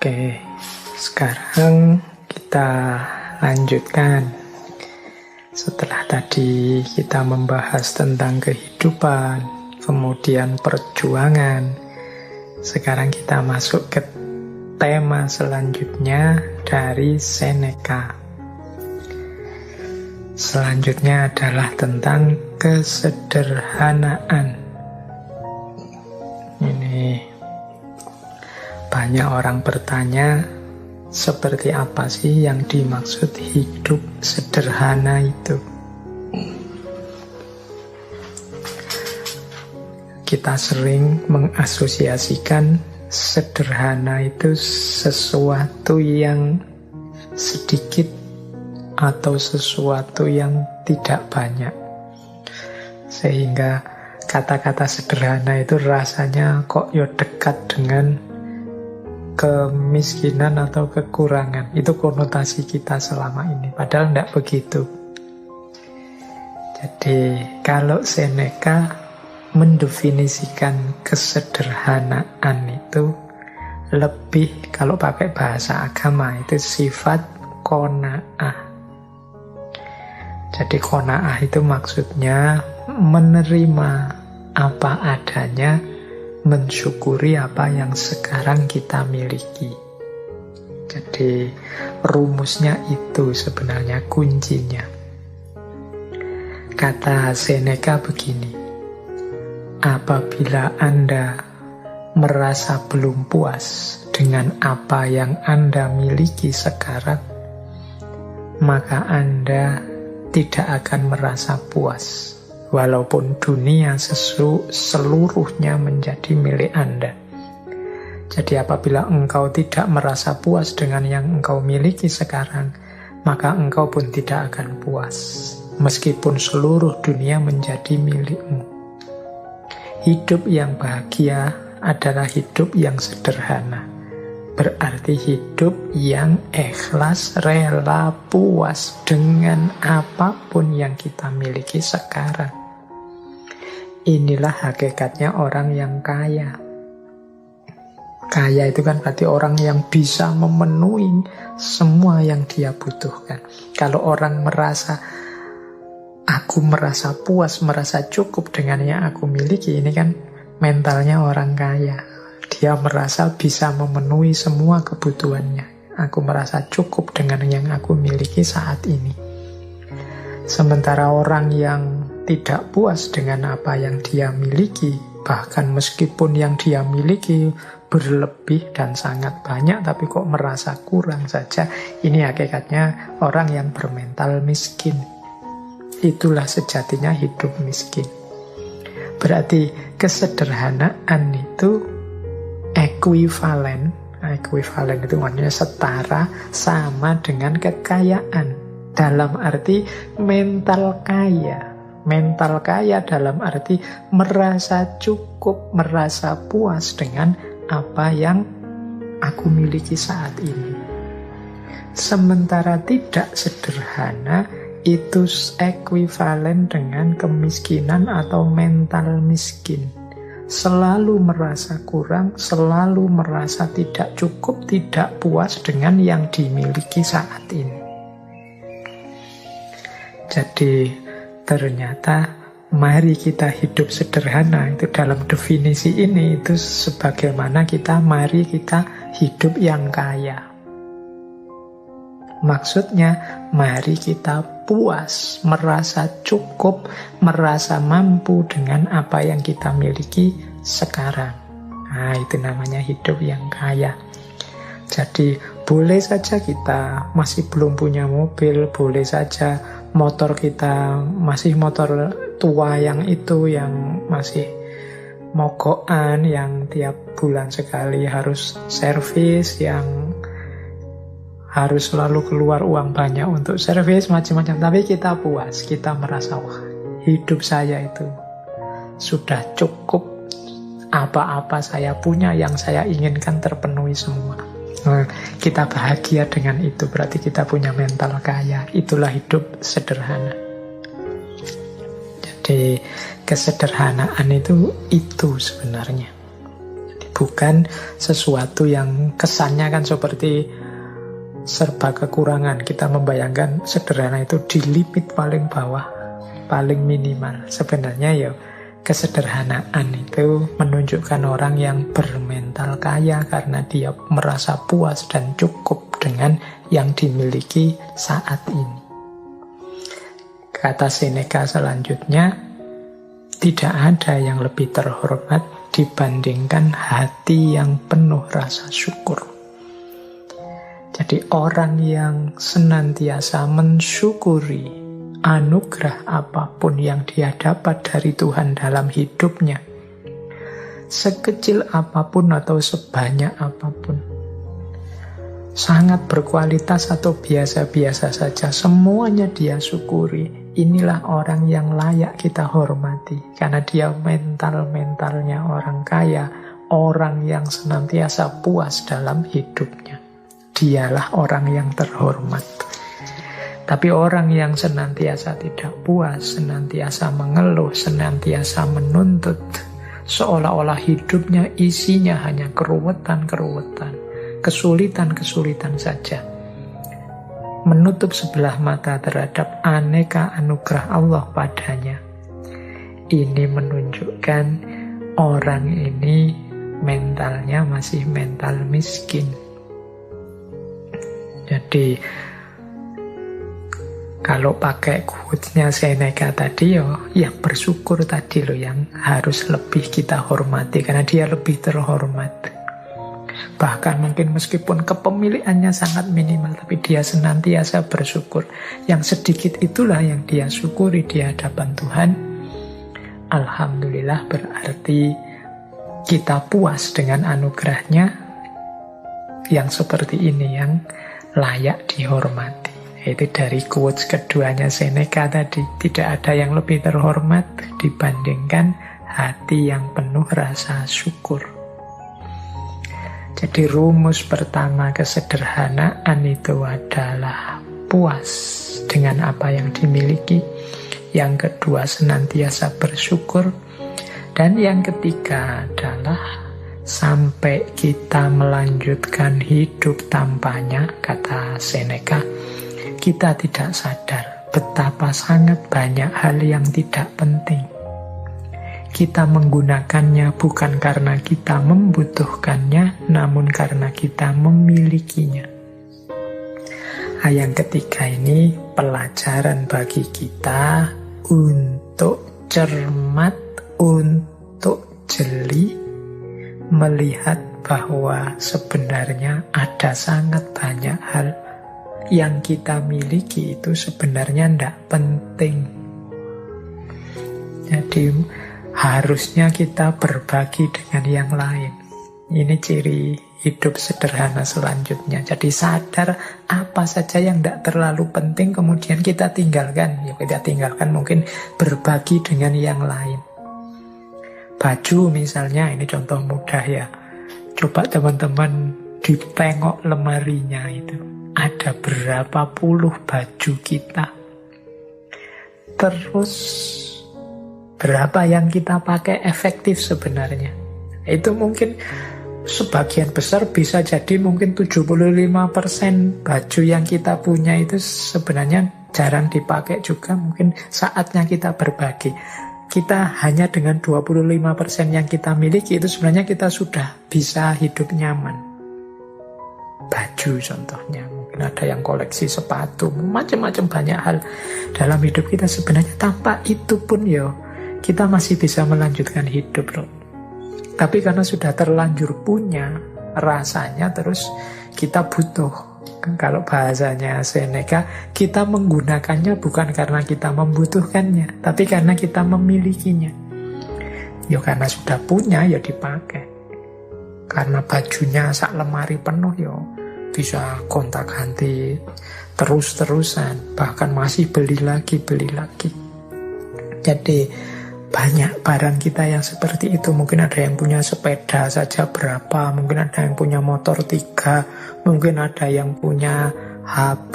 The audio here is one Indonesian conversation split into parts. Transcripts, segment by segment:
Oke, sekarang kita lanjutkan. Setelah tadi kita membahas tentang kehidupan, kemudian perjuangan, sekarang kita masuk ke tema selanjutnya dari Seneca. Selanjutnya adalah tentang kesederhanaan. Ini banyak orang bertanya, seperti apa sih yang dimaksud hidup sederhana itu? Kita sering mengasosiasikan sederhana itu sesuatu yang sedikit atau sesuatu yang tidak banyak. Sehingga kata-kata sederhana itu rasanya kok ya dekat dengan kemiskinan atau kekurangan. Itu konotasi kita selama ini, padahal tidak begitu. Jadi kalau Seneca mendefinisikan kesederhanaan itu lebih, kalau pakai bahasa agama itu sifat qanaah. Jadi qanaah itu maksudnya menerima apa adanya, mensyukuri apa yang sekarang kita miliki. Jadi rumusnya itu sebenarnya kuncinya. Kata Seneca begini, apabila Anda merasa belum puas dengan apa yang Anda miliki sekarang, maka Anda tidak akan merasa puas walaupun dunia seluruhnya menjadi milik Anda. Jadi apabila engkau tidak merasa puas dengan yang engkau miliki sekarang, maka engkau pun tidak akan puas, meskipun seluruh dunia menjadi milikmu. Hidup yang bahagia adalah hidup yang sederhana. Berarti hidup yang ikhlas, rela, puas dengan apapun yang kita miliki sekarang. Inilah hakikatnya orang yang kaya. Kaya itu kan berarti orang yang bisa memenuhi semua yang dia butuhkan. Kalau orang merasa, aku merasa puas, merasa cukup dengan yang aku miliki, ini kan mentalnya orang kaya. Dia merasa bisa memenuhi semua kebutuhannya. Aku merasa cukup dengan yang aku miliki saat ini. Sementara orang yang tidak puas dengan apa yang dia miliki, bahkan meskipun yang dia miliki berlebih dan sangat banyak, tapi kok merasa kurang saja, ini hakikatnya orang yang bermental miskin. Itulah sejatinya hidup miskin. Berarti kesederhanaan itu ekuivalen itu maksudnya setara, sama dengan kekayaan. Dalam arti mental kaya. Mental kaya dalam arti merasa cukup, merasa puas dengan apa yang aku miliki saat ini. Sementara tidak sederhana itu ekuivalen dengan kemiskinan atau mental miskin. Selalu merasa kurang, selalu merasa tidak cukup, tidak puas dengan yang dimiliki saat ini. Jadi ternyata mari kita hidup sederhana, itu dalam definisi ini itu sebagaimana mari kita hidup yang kaya. Maksudnya mari kita puas, merasa cukup, merasa mampu dengan apa yang kita miliki sekarang. Nah, itu namanya hidup yang kaya. Jadi boleh saja kita masih belum punya mobil, boleh saja motor kita masih motor tua yang masih mogokan, yang tiap bulan sekali harus servis, yang harus selalu keluar uang banyak untuk servis, macam-macam. Tapi kita puas, kita merasa, wah, hidup saya itu sudah cukup, Apa-apa saya punya, yang saya inginkan terpenuhi semua. Nah, kita bahagia dengan itu, berarti kita punya mental kaya. Itulah hidup sederhana. Jadi kesederhanaan itu sebenarnya. Jadi bukan sesuatu yang kesannya kan seperti serba kekurangan. Kita membayangkan sederhana itu di limit paling bawah, paling minimal. Sebenarnya ya kesederhanaan itu menunjukkan orang yang bermental kaya karena dia merasa puas dan cukup dengan yang dimiliki saat ini. Kata Seneca selanjutnya, tidak ada yang lebih terhormat dibandingkan hati yang penuh rasa syukur. Jadi orang yang senantiasa mensyukuri anugerah apapun yang dia dapat dari Tuhan dalam hidupnya, sekecil apapun atau sebanyak apapun, sangat berkualitas atau biasa-biasa saja, semuanya dia syukuri. Inilah orang yang layak kita hormati, karena dia mental-mentalnya orang kaya, orang yang senantiasa puas dalam hidupnya. Dialah orang yang terhormat. Tapi orang yang senantiasa tidak puas, senantiasa mengeluh, senantiasa menuntut, seolah-olah hidupnya isinya hanya keruwetan-keruwetan, kesulitan-kesulitan saja, menutup sebelah mata terhadap aneka anugerah Allah padanya. Ini menunjukkan orang ini mentalnya masih mental miskin. Jadi kalau pakai quotes-nya Seneca tadi, yang bersyukur tadi yang harus lebih kita hormati, karena dia lebih terhormat. Bahkan mungkin meskipun kepemilikannya sangat minimal, tapi dia senantiasa bersyukur. Yang sedikit itulah yang dia syukuri di hadapan Tuhan. Alhamdulillah, berarti kita puas dengan anugerahnya yang seperti ini, yang layak dihormati. Itu dari quotes keduanya Seneca tadi. Tidak ada yang lebih terhormat dibandingkan hati yang penuh rasa syukur. Jadi rumus pertama kesederhanaan itu adalah puas dengan apa yang dimiliki. Yang kedua senantiasa bersyukur. Dan yang ketiga adalah sampai kita melanjutkan hidup tanpanya, kata Seneca, kita tidak sadar betapa sangat banyak hal yang tidak penting. Kita menggunakannya bukan karena kita membutuhkannya, namun karena kita memilikinya. Yang ketiga ini pelajaran bagi kita untuk cermat, untuk jeli, melihat bahwa sebenarnya ada sangat banyak hal yang kita miliki itu sebenarnya tidak penting. Jadi harusnya kita berbagi dengan yang lain. Ini ciri hidup sederhana selanjutnya. Jadi sadar apa saja yang tidak terlalu penting kemudian kita tinggalkan. Ya kita tinggalkan, mungkin berbagi dengan yang lain. Baju misalnya, ini contoh mudah ya. Coba teman-teman ditengok lemarinya itu. Ada berapa puluh baju kita. Terus berapa yang kita pakai efektif sebenarnya. Itu mungkin sebagian besar bisa jadi mungkin 75% baju yang kita punya itu sebenarnya jarang dipakai juga. Mungkin saatnya kita berbagi. Kita hanya dengan 25% yang kita miliki itu sebenarnya kita sudah bisa hidup nyaman. Baju contohnya, mungkin ada yang koleksi sepatu, macam-macam banyak hal dalam hidup kita. Sebenarnya tanpa itu pun kita masih bisa melanjutkan hidup loh. Tapi karena sudah terlanjur punya, rasanya terus kita butuh. Kalau bahasanya Seneca, kita menggunakannya bukan karena kita membutuhkannya, tapi karena kita memilikinya. Karena sudah punya, dipakai. Karena bajunya sak lemari penuh, bisa gonta-ganti terus-terusan. Bahkan masih beli lagi. Jadi banyak barang kita yang seperti itu. Mungkin ada yang punya sepeda saja berapa, mungkin ada yang punya motor 3, mungkin ada yang punya HP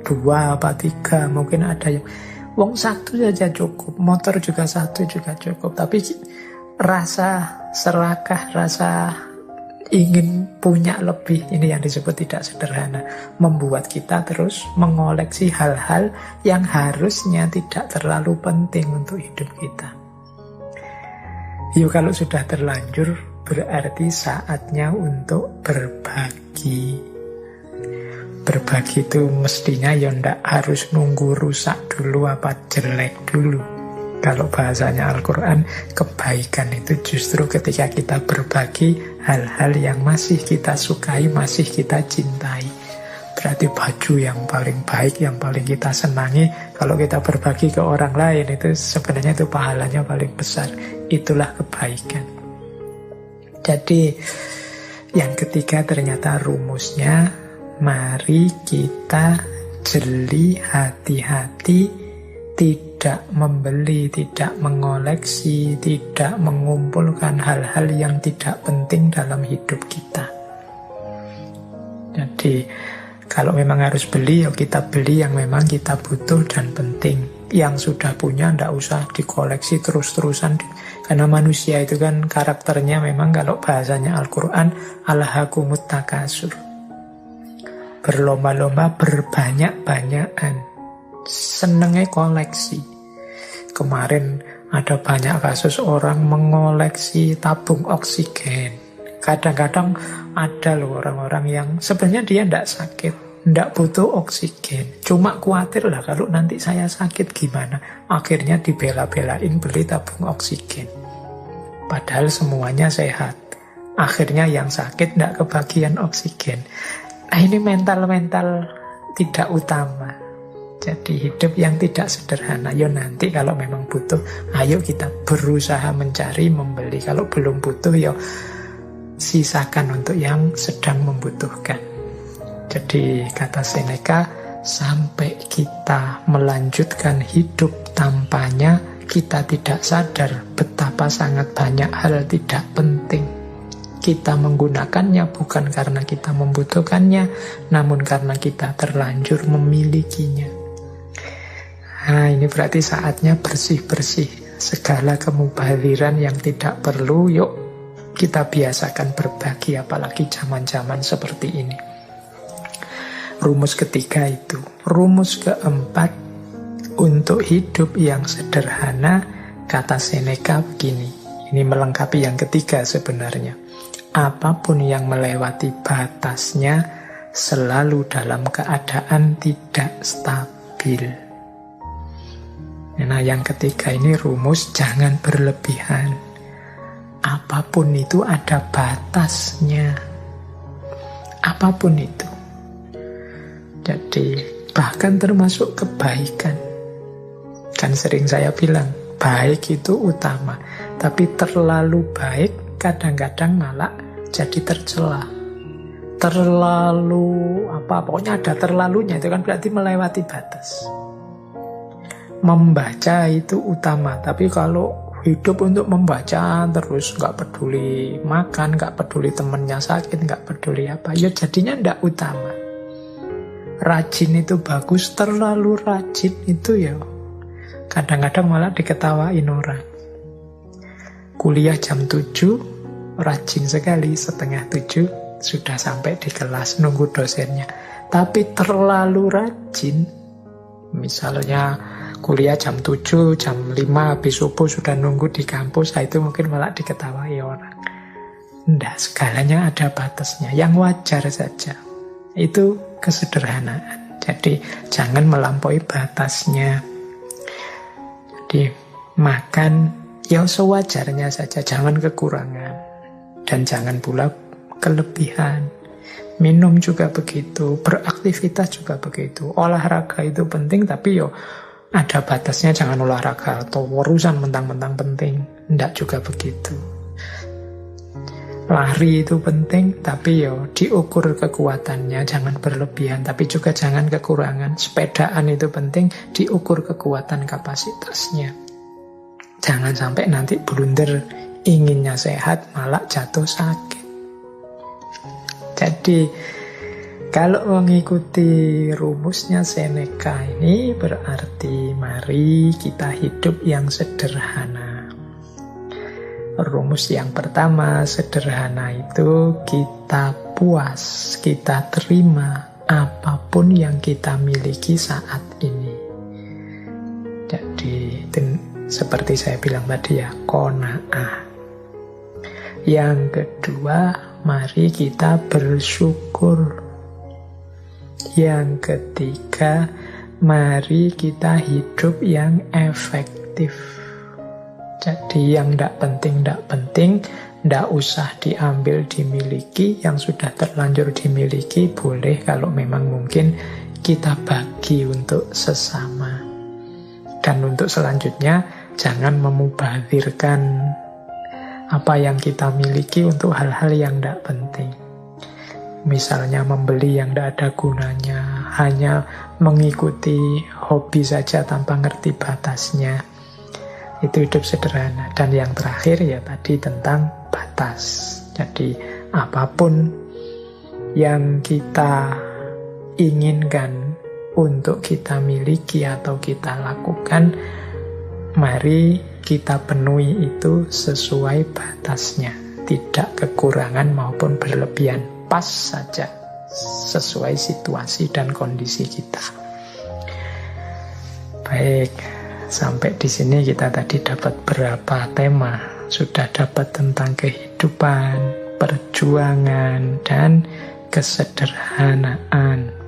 2 apa 3, mungkin ada yang wong 1 saja cukup, motor juga 1 juga cukup. Tapi rasa serakah, rasa ingin punya lebih, ini yang disebut tidak sederhana, membuat kita terus mengoleksi hal-hal yang harusnya tidak terlalu penting untuk hidup kita. Yuk, kalau sudah terlanjur berarti saatnya untuk berbagi. Berbagi itu mestinya ya ndak harus nunggu rusak dulu apa jelek dulu. Kalau bahasanya Al-Quran, kebaikan itu justru ketika kita berbagi hal-hal yang masih kita sukai, masih kita cintai. Berarti baju yang paling baik, yang paling kita senangi, kalau kita berbagi ke orang lain, itu sebenarnya itu pahalanya paling besar. Itulah kebaikan. Jadi yang ketiga ternyata rumusnya, mari kita jeli, hati-hati, tidak membeli, tidak mengoleksi, tidak mengumpulkan hal-hal yang tidak penting dalam hidup kita. Jadi kalau memang harus beli, ya kita beli yang memang kita butuh dan penting. Yang sudah punya tidak usah dikoleksi terus-terusan. Karena manusia itu kan karakternya memang, kalau bahasanya Al-Quran, alhakumut takasur, berlomba-lomba, berbanyak-banyakan, senengnya koleksi. Kemarin ada banyak kasus orang mengoleksi tabung oksigen. Kadang-kadang ada loh orang-orang yang sebenarnya dia tidak sakit, tidak butuh oksigen, cuma khawatir lah kalau nanti saya sakit gimana. Akhirnya dibela-belain beli tabung oksigen, padahal semuanya sehat. Akhirnya yang sakit tidak kebagian oksigen. Nah, ini mental-mental tidak utama. Jadi hidup yang tidak sederhana. Yo nanti kalau memang butuh, ayo kita berusaha mencari, membeli. Kalau belum butuh, yo sisakan untuk yang sedang membutuhkan. Jadi kata Seneca, sampai kita melanjutkan hidup tanpanya, kita tidak sadar betapa sangat banyak hal tidak penting. Kita menggunakannya bukan karena kita membutuhkannya, namun karena kita terlanjur memilikinya. Nah, ini berarti saatnya bersih-bersih segala kemubaziran yang tidak perlu. Yuk kita biasakan berbagi, apalagi zaman-zaman seperti ini. Rumus ketiga itu. Rumus keempat, untuk hidup yang sederhana, kata Seneca begini. Ini melengkapi yang ketiga sebenarnya. Apapun yang melewati batasnya selalu dalam keadaan tidak stabil. Nah, yang ketiga ini rumus jangan berlebihan. Apapun itu ada batasnya. Apapun itu. Jadi bahkan termasuk kebaikan. Kan sering saya bilang, baik itu utama. Tapi terlalu baik kadang-kadang malah jadi tercela. Terlalu pokoknya ada terlalunya, itu kan berarti melewati batas. Membaca itu utama, tapi kalau hidup untuk membaca terus, nggak peduli makan, nggak peduli temennya sakit, nggak peduli apa, ya jadinya nggak utama. Rajin itu bagus, terlalu rajin itu ya kadang-kadang malah diketawain orang. Kuliah jam 7, rajin sekali, 6:30 sudah sampai di kelas nunggu dosennya. Tapi terlalu rajin, misalnya kuliah jam 7, jam 5 habis subuh sudah nunggu di kampus, itu mungkin malah diketawai orang. Nggak, segalanya ada batasnya, yang wajar saja. Itu kesederhanaan. Jadi jangan melampaui batasnya. Jadi makan ya sewajarnya saja, jangan kekurangan. Dan jangan pula kelebihan. Minum juga begitu, beraktivitas juga begitu. Olahraga itu penting, tapi yo ada batasnya, jangan olahraga atau urusan mentang-mentang penting. Tidak juga begitu. Lari itu penting, tapi yo diukur kekuatannya, jangan berlebihan, tapi juga jangan kekurangan. Sepedaan itu penting, diukur kekuatan kapasitasnya. Jangan sampai nanti blunder, inginnya sehat malah jatuh sakit. Jadi kalau mengikuti rumusnya Seneca ini berarti mari kita hidup yang sederhana. Rumus yang pertama sederhana itu kita puas, kita terima apapun yang kita miliki saat ini. Jadi seperti saya bilang tadi ya, qanaah. Yang kedua, mari kita bersyukur. Yang ketiga, mari kita hidup yang efektif. Jadi yang tidak penting, tidak usah diambil, dimiliki. Yang sudah terlanjur dimiliki, boleh kalau memang mungkin kita bagi untuk sesama. Dan untuk selanjutnya, jangan memubazirkan apa yang kita miliki untuk hal-hal yang tidak penting. Misalnya membeli yang tidak ada gunanya, hanya mengikuti hobi saja tanpa ngerti batasnya. Itu hidup sederhana. Dan yang terakhir ya tadi tentang batas. Jadi apapun yang kita inginkan untuk kita miliki atau kita lakukan, mari kita penuhi itu sesuai batasnya. Tidak kekurangan maupun berlebihan. Pas saja sesuai situasi dan kondisi kita. Baik, sampai di sini kita tadi dapat berapa tema. Sudah dapat tentang kehidupan, perjuangan, dan kesederhanaan.